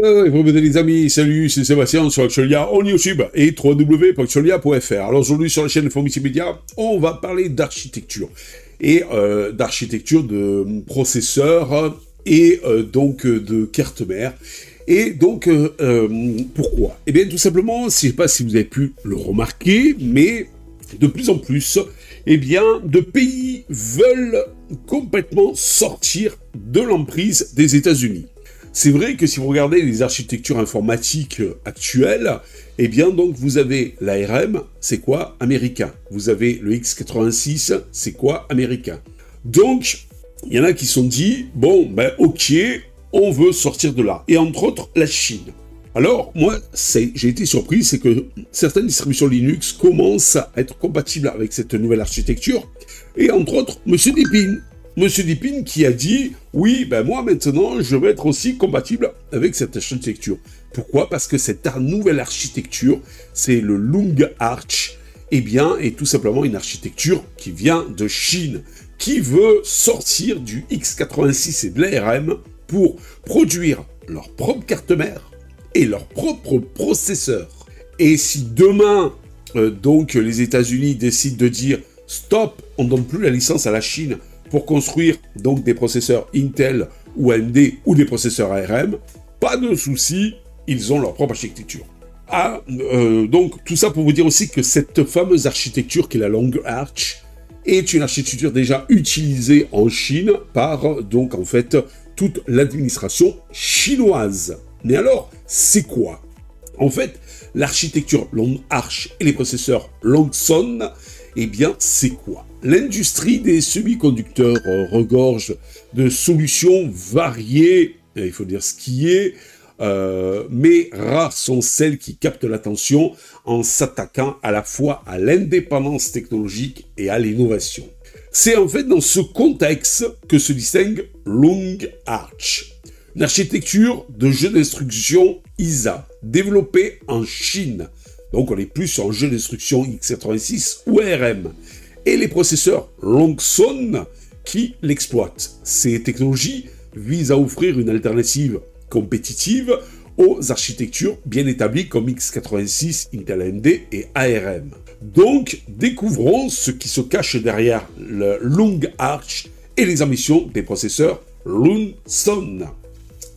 Vous mettez les amis, salut, c'est Sébastien sur Actualia on YouTube et www.actualia.fr. Alors aujourd'hui sur la chaîne Informity Media, on va parler d'architecture et d'architecture de processeurs et donc de cartes mères. Et donc, pourquoi? Eh bien, tout simplement, je ne sais pas si vous avez pu le remarquer, mais de plus en plus, eh bien, de pays veulent complètement sortir de l'emprise des États-Unis. C'est vrai que si vous regardez les architectures informatiques actuelles, eh bien, donc, vous avez l'ARM, c'est quoi? Américain. Vous avez le x86, c'est quoi? Américain. Donc, il y en a qui se sont dit, bon, ben, ok, on veut sortir de là. Et entre autres, la Chine. Alors, moi, j'ai été surpris, c'est que certaines distributions Linux commencent à être compatibles avec cette nouvelle architecture. Et entre autres, Monsieur Deepin. Monsieur Deepin qui a dit, oui, ben moi maintenant, je vais être aussi compatible avec cette architecture. Pourquoi? Parce que cette nouvelle architecture, c'est le Long Arch, eh bien, est tout simplement une architecture qui vient de Chine, qui veut sortir du x86 et de l'ARM pour produire leur propre carte mère et leur propre processeur. Et si demain, donc, les États-Unis décident de dire « Stop, on ne donne plus la licence à la Chine pour construire donc des processeurs Intel ou AMD ou des processeurs ARM », pas de souci, ils ont leur propre architecture. Ah, donc, tout ça pour vous dire aussi que cette fameuse architecture qui est la Long Arch est une architecture déjà utilisée en Chine par, donc, en fait, toute l'administration chinoise. Mais alors, c'est quoi? En fait, l'architecture Long Arch et les processeurs Longson, eh bien, c'est quoi? L'industrie des semi-conducteurs regorge de solutions variées, il faut dire ce qui est, mais rares sont celles qui captent l'attention en s'attaquant à la fois à l'indépendance technologique et à l'innovation. C'est en fait dans ce contexte que se distingue Long Arch, une architecture de jeu d'instruction ISA, développée en Chine. Donc on est plus sur un jeu d'instruction x86 ou ARM. Et les processeurs Longson qui l'exploitent. Ces technologies visent à offrir une alternative compétitive aux architectures bien établies comme x86, Intel AMD et ARM. Donc, découvrons ce qui se cache derrière le Long Arch et les ambitions des processeurs Longson.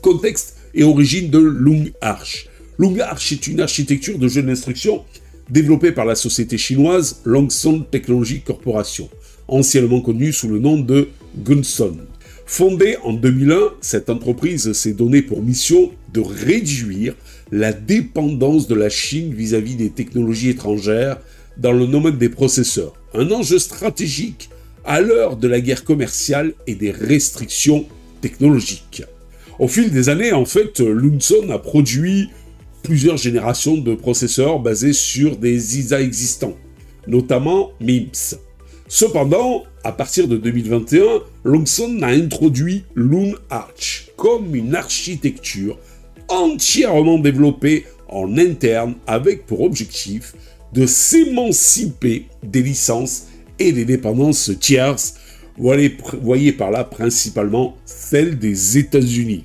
Contexte et origine de Long Arch. Long Arch est une architecture de jeu d'instruction développée par la société chinoise Longson Technology Corporation, anciennement connue sous le nom de Gunson. Fondée en 2001, cette entreprise s'est donnée pour mission de réduire la dépendance de la Chine vis-à-vis des technologies étrangères dans le domaine des processeurs. Un enjeu stratégique à l'heure de la guerre commerciale et des restrictions technologiques. Au fil des années, en fait, Longson a produit plusieurs générations de processeurs basés sur des ISA existants, notamment MIPS. Cependant, à partir de 2021, Longson a introduit Long Arch comme une architecture entièrement développée en interne avec pour objectif de s'émanciper des licences et des dépendances tierces. Voyez par là principalement celle des États-Unis.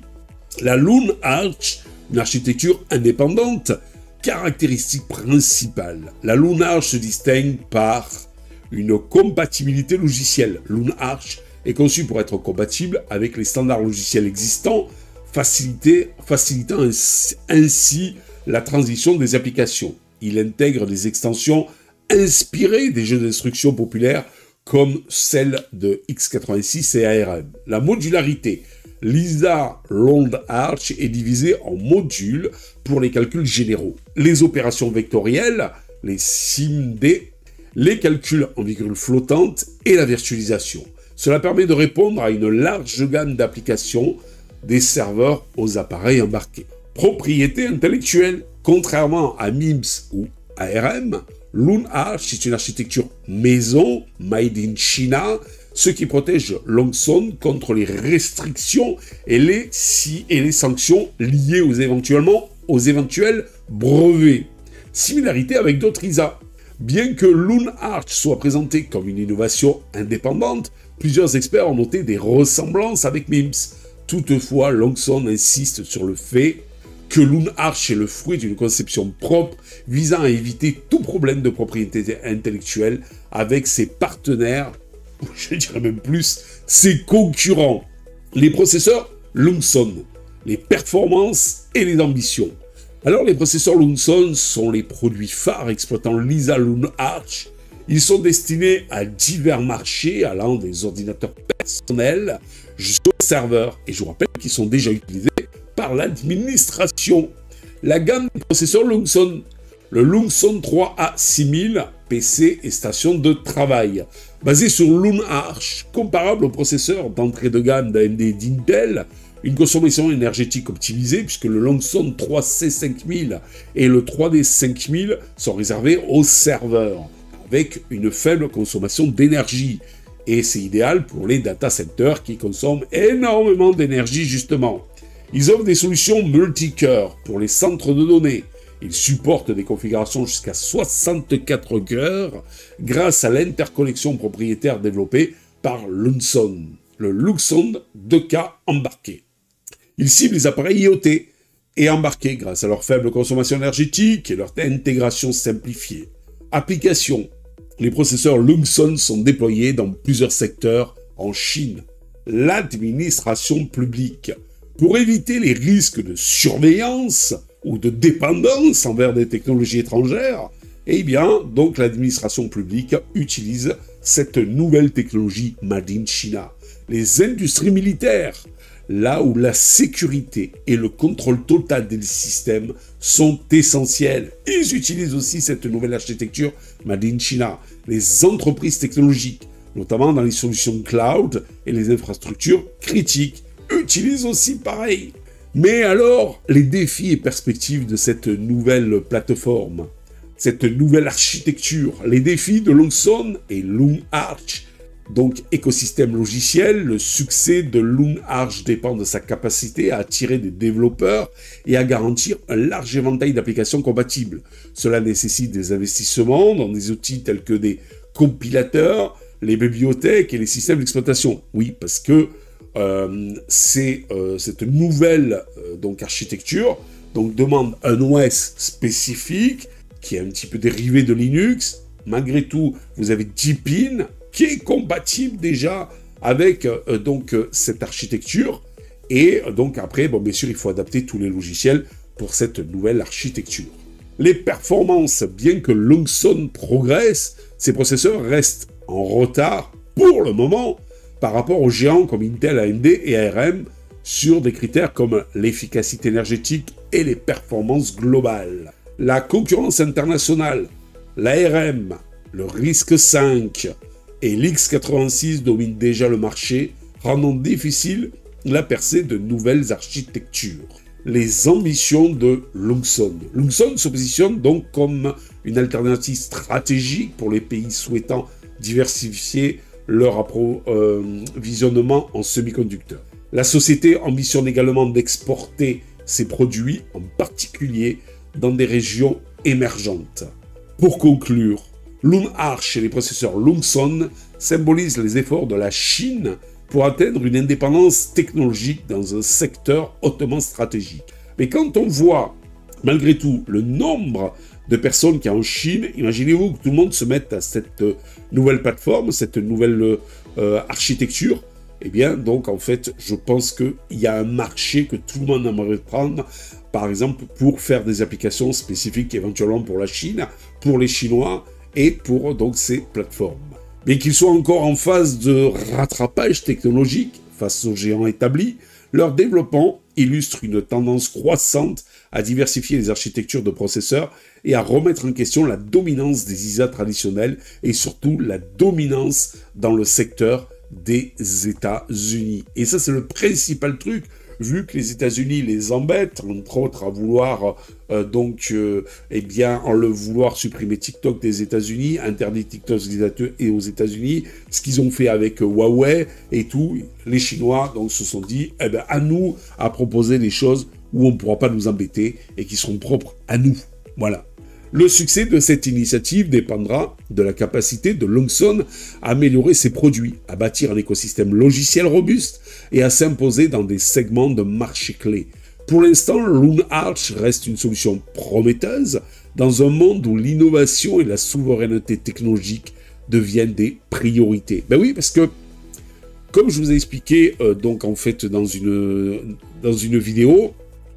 La Long Arch, une architecture indépendante, caractéristique principale. La Long Arch se distingue par une compatibilité logicielle. Long Arch est conçu pour être compatible avec les standards logiciels existants, facilitant ainsi la transition des applications. Il intègre des extensions inspirées des jeux d'instruction populaires comme celle de x86 et ARM. La modularité. L'ISA Long Arch est divisée en modules pour les calculs généraux. Les opérations vectorielles, les SIMD, les calculs en virgule flottante et la virtualisation. Cela permet de répondre à une large gamme d'applications des serveurs aux appareils embarqués. Propriété intellectuelle. Contrairement à MIPS ou ARM, Long Arch est une architecture maison, made in China, ce qui protège Longson contre les restrictions et les sanctions liées aux éventuels brevets. Similarité avec d'autres ISA. Bien que Long Arch soit présenté comme une innovation indépendante, plusieurs experts ont noté des ressemblances avec MIPS. Toutefois, Longson insiste sur le fait que Loon Arch est le fruit d'une conception propre visant à éviter tout problème de propriété intellectuelle avec ses partenaires, je dirais même plus, ses concurrents. Les processeurs Lungson, les performances et les ambitions. Alors les processeurs Lungson sont les produits phares exploitant Lisa Loon Arch. Ils sont destinés à divers marchés allant des ordinateurs personnels jusqu'aux serveurs. Et je vous rappelle qu'ils sont déjà utilisés par l'administration. La gamme des processeurs Lungson, le Lungson 3A6000, PC et station de travail, basé sur Loon Arch, comparable aux processeurs d'entrée de gamme d'AMD et d'Intel, une consommation énergétique optimisée puisque le Lungson 3C5000 et le 3D5000 sont réservés aux serveurs, avec une faible consommation d'énergie. Et c'est idéal pour les data centers qui consomment énormément d'énergie justement. Ils offrent des solutions multi-cœurs pour les centres de données. Ils supportent des configurations jusqu'à 64 cœurs grâce à l'interconnexion propriétaire développée par Lungson, le Lungson 2K embarqué. Ils ciblent les appareils IoT et embarqués grâce à leur faible consommation énergétique et leur intégration simplifiée. Applications. Les processeurs Lungson sont déployés dans plusieurs secteurs en Chine. L'administration publique. Pour éviter les risques de surveillance ou de dépendance envers des technologies étrangères, eh bien, donc l'administration publique utilise cette nouvelle technologie Made in China. Les industries militaires, là où la sécurité et le contrôle total des systèmes sont essentiels. Ils utilisent aussi cette nouvelle architecture Made in China. Les entreprises technologiques, notamment dans les solutions cloud et les infrastructures critiques, utilisent aussi pareil. Mais alors, les défis et perspectives de cette nouvelle plateforme, cette nouvelle architecture, les défis de Lungson et Loon Arch. Donc, écosystème logiciel, le succès de Loon Arch dépend de sa capacité à attirer des développeurs et à garantir un large éventail d'applications compatibles. Cela nécessite des investissements dans des outils tels que des compilateurs, les bibliothèques et les systèmes d'exploitation. Oui, parce que cette nouvelle donc architecture demande un OS spécifique qui est un petit peu dérivé de Linux. Malgré tout, vous avez Deepin qui est compatible déjà avec cette architecture. Et donc après, bien sûr, il faut adapter tous les logiciels pour cette nouvelle architecture. Les performances, bien que Lungson progresse, ces processeurs restent en retard pour le moment par rapport aux géants comme Intel, AMD et ARM sur des critères comme l'efficacité énergétique et les performances globales. La concurrence internationale, l'ARM, le RISC-V et l'X86 dominent déjà le marché, rendant difficile la percée de nouvelles architectures. Les ambitions de Lungson. Lungson se positionne donc comme une alternative stratégique pour les pays souhaitant diversifier leur approvisionnement en semi-conducteurs. La société ambitionne également d'exporter ses produits, en particulier dans des régions émergentes. Pour conclure, Loon Arch et les processeurs Lungson symbolisent les efforts de la Chine pour atteindre une indépendance technologique dans un secteur hautement stratégique. Mais quand on voit, malgré tout, le nombre de personnes qu'il y a en Chine, imaginez-vous que tout le monde se mette à cette nouvelle plateforme, cette nouvelle architecture, eh bien, donc, en fait, je pense qu'il y a un marché que tout le monde aimerait prendre, par exemple, pour faire des applications spécifiques, éventuellement pour la Chine, pour les Chinois, et pour, donc, ces plateformes. Mais qu'ils soient encore en phase de rattrapage technologique face aux géants établis, leur développement illustre une tendance croissante à diversifier les architectures de processeurs et à remettre en question la dominance des ISA traditionnels et surtout la dominance dans le secteur des États-Unis. Et ça, c'est le principal truc, vu que les États-Unis les embêtent, entre autres à vouloir, vouloir supprimer TikTok des États-Unis, interdire TikTok et aux États-Unis, ce qu'ils ont fait avec Huawei et tout, les Chinois donc se sont dit, à nous à proposer des choses où on ne pourra pas nous embêter et qui seront propres à nous. Voilà. Le succès de cette initiative dépendra de la capacité de Lungson à améliorer ses produits, à bâtir un écosystème logiciel robuste et à s'imposer dans des segments de marché clés. Pour l'instant, Loon Arch reste une solution prometteuse dans un monde où l'innovation et la souveraineté technologique deviennent des priorités. Ben oui, parce que, comme je vous ai expliqué, donc en fait, dans une vidéo,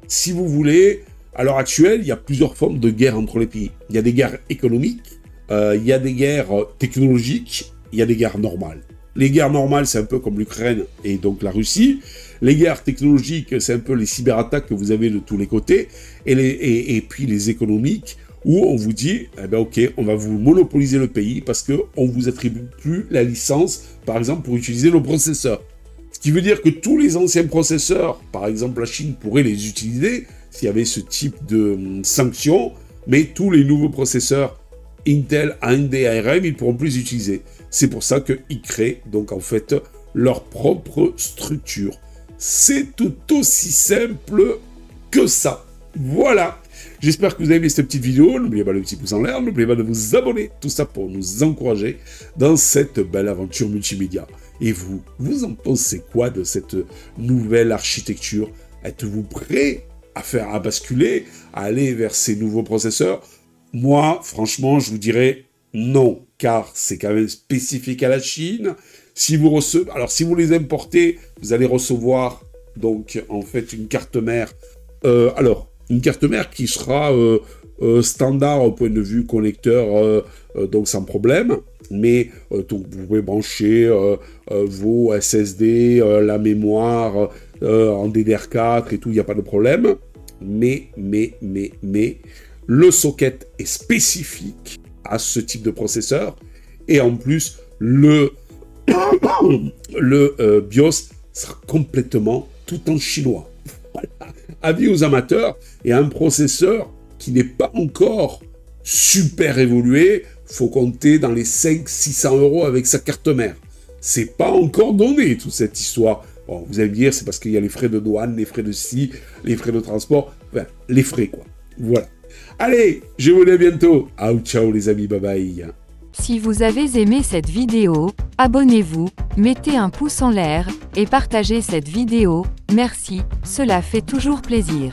si vous voulez, à l'heure actuelle, il y a plusieurs formes de guerre entre les pays. Il y a des guerres économiques, il y a des guerres technologiques, il y a des guerres normales. Les guerres normales, c'est un peu comme l'Ukraine et donc la Russie. Les guerres technologiques, c'est un peu les cyberattaques que vous avez de tous les côtés. Et puis les économiques, où on vous dit, eh ben ok, on va vous monopoliser le pays parce qu'on ne vous attribue plus la licence, par exemple, pour utiliser nos processeurs. Ce qui veut dire que tous les anciens processeurs, par exemple la Chine pourrait les utiliser s'il y avait ce type de sanctions, mais tous les nouveaux processeurs Intel, AMD, ARM, ils ne pourront plus les utiliser. C'est pour ça qu'ils créent donc en fait leur propre structure. C'est tout aussi simple que ça. Voilà. J'espère que vous avez aimé cette petite vidéo. N'oubliez pas le petit pouce en l'air, n'oubliez pas de vous abonner. Tout ça pour nous encourager dans cette belle aventure multimédia. Et vous, vous en pensez quoi de cette nouvelle architecture? Êtes-vous prêt à basculer, à aller vers ces nouveaux processeurs? Moi, franchement, je vous dirais non, car c'est quand même spécifique à la Chine. Si vous recevez, alors si vous les importez, vous allez recevoir donc en fait une carte mère. Une carte mère qui sera standard au point de vue connecteur, donc sans problème. Mais donc vous pouvez brancher vos SSD, la mémoire en DDR4 et tout, il n'y a pas de problème. Mais le socket est spécifique à ce type de processeur. Et en plus, le BIOS sera complètement tout en chinois. Voilà. Avis aux amateurs, et un processeur qui n'est pas encore super évolué, faut compter dans les 500-600 € avec sa carte mère. C'est pas encore donné, toute cette histoire. Bon, vous allez me dire, c'est parce qu'il y a les frais de douane, les frais de scie, les frais de transport, enfin, les frais, quoi. Voilà. Allez, je vous dis à bientôt. Ciao les amis, bye bye. Si vous avez aimé cette vidéo, abonnez-vous, mettez un pouce en l'air, et partagez cette vidéo, merci, cela fait toujours plaisir.